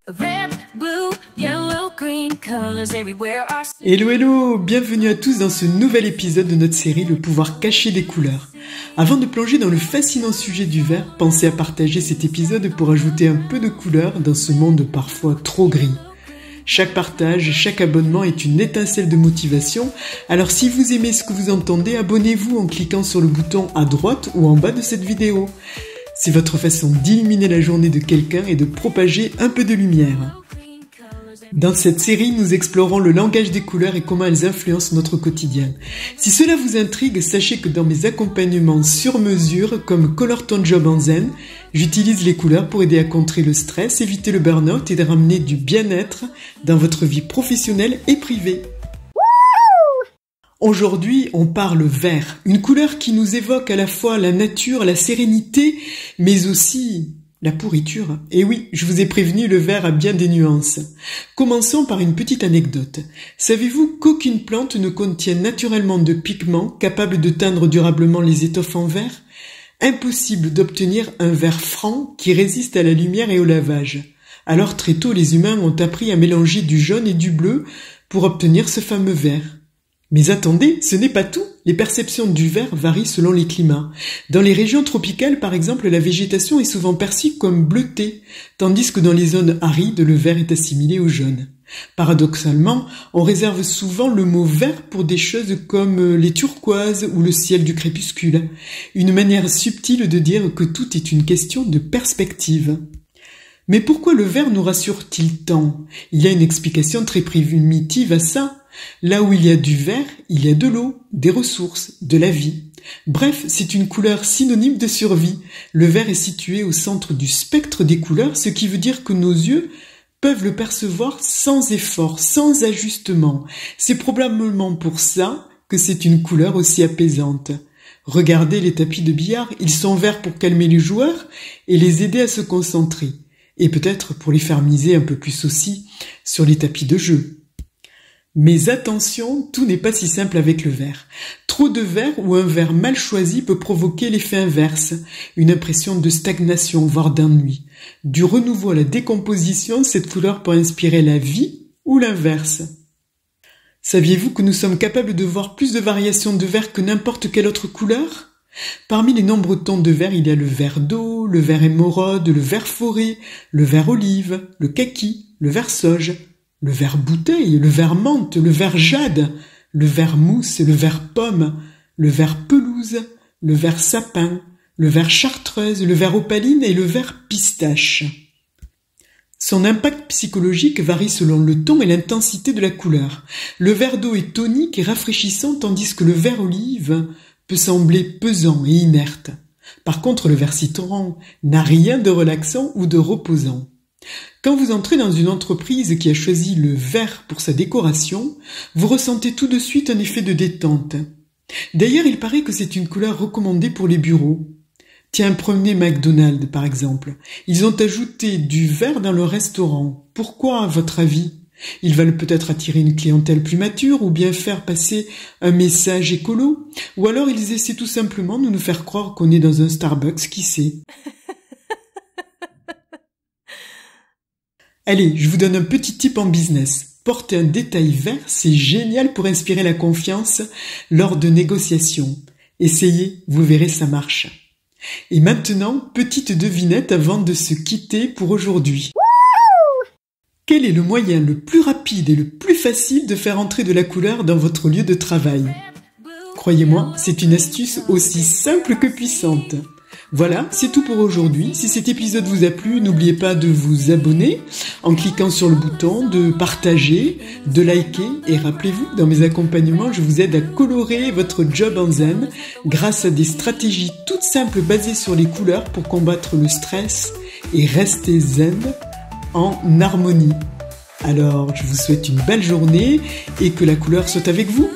Red, blue, yellow, green, colors everywhere are... Hello hello, bienvenue à tous dans ce nouvel épisode de notre série Le pouvoir caché des couleurs. Avant de plonger dans le fascinant sujet du vert, pensez à partager cet épisode pour ajouter un peu de couleur dans ce monde parfois trop gris. Chaque partage, chaque abonnement est une étincelle de motivation, alors si vous aimez ce que vous entendez, abonnez-vous en cliquant sur le bouton à droite ou en bas de cette vidéo. C'est votre façon d'illuminer la journée de quelqu'un et de propager un peu de lumière. Dans cette série, nous explorons le langage des couleurs et comment elles influencent notre quotidien. Si cela vous intrigue, sachez que dans mes accompagnements sur mesure, comme Color ton job en zen, j'utilise les couleurs pour aider à contrer le stress, éviter le burn-out et de ramener du bien-être dans votre vie professionnelle et privée. Aujourd'hui, on parle vert, une couleur qui nous évoque à la fois la nature, la sérénité, mais aussi la pourriture. Et oui, je vous ai prévenu, le vert a bien des nuances. Commençons par une petite anecdote. Savez-vous qu'aucune plante ne contient naturellement de pigments capables de teindre durablement les étoffes en vert ? Impossible d'obtenir un vert franc qui résiste à la lumière et au lavage. Alors très tôt, les humains ont appris à mélanger du jaune et du bleu pour obtenir ce fameux vert. Mais attendez, ce n'est pas tout. Les perceptions du vert varient selon les climats. Dans les régions tropicales, par exemple, la végétation est souvent perçue comme bleutée, tandis que dans les zones arides, le vert est assimilé au jaune. Paradoxalement, on réserve souvent le mot vert pour des choses comme les turquoises ou le ciel du crépuscule. Une manière subtile de dire que tout est une question de perspective. Mais pourquoi le vert nous rassure-t-il tant ? Il y a une explication très primitive à ça. Là où il y a du vert, il y a de l'eau, des ressources, de la vie. Bref, c'est une couleur synonyme de survie. Le vert est situé au centre du spectre des couleurs, ce qui veut dire que nos yeux peuvent le percevoir sans effort, sans ajustement. C'est probablement pour ça que c'est une couleur aussi apaisante. Regardez les tapis de billard, ils sont verts pour calmer les joueurs et les aider à se concentrer. Et peut-être pour les faire miser un peu plus aussi sur les tapis de jeu. Mais attention, tout n'est pas si simple avec le vert. Trop de vert ou un vert mal choisi peut provoquer l'effet inverse, une impression de stagnation, voire d'ennui. Du renouveau à la décomposition, cette couleur peut inspirer la vie ou l'inverse. Saviez-vous que nous sommes capables de voir plus de variations de vert que n'importe quelle autre couleur ? Parmi les nombreux tons de vert, il y a le vert d'eau, le vert émeraude, le vert forêt, le vert olive, le kaki, le vert sauge, le vert bouteille, le vert menthe, le vert jade, le vert mousse, le vert pomme, le vert pelouse, le vert sapin, le vert chartreuse, le vert opaline et le vert pistache. Son impact psychologique varie selon le ton et l'intensité de la couleur. Le vert d'eau est tonique et rafraîchissant tandis que le vert olive peut sembler pesant et inerte. Par contre, le vert citron n'a rien de relaxant ou de reposant. Quand vous entrez dans une entreprise qui a choisi le vert pour sa décoration, vous ressentez tout de suite un effet de détente. D'ailleurs, il paraît que c'est une couleur recommandée pour les bureaux. Tiens, prenez McDonald's par exemple. Ils ont ajouté du vert dans le restaurant. Pourquoi, à votre avis ? Ils veulent peut-être attirer une clientèle plus mature ou bien faire passer un message écolo. Ou alors ils essaient tout simplement de nous faire croire qu'on est dans un Starbucks, qui sait ? Allez, je vous donne un petit tip en business. Porter un détail vert, c'est génial pour inspirer la confiance lors de négociations. Essayez, vous verrez, ça marche. Et maintenant, petite devinette avant de se quitter pour aujourd'hui. Quel est le moyen le plus rapide et le plus facile de faire entrer de la couleur dans votre lieu de travail ? Croyez-moi, c'est une astuce aussi simple que puissante. Voilà, c'est tout pour aujourd'hui. Si cet épisode vous a plu, n'oubliez pas de vous abonner en cliquant sur le bouton, de partager, de liker. Et rappelez-vous, dans mes accompagnements, je vous aide à colorer votre job en zen grâce à des stratégies toutes simples basées sur les couleurs pour combattre le stress et rester zen en harmonie. Alors, je vous souhaite une belle journée et que la couleur soit avec vous.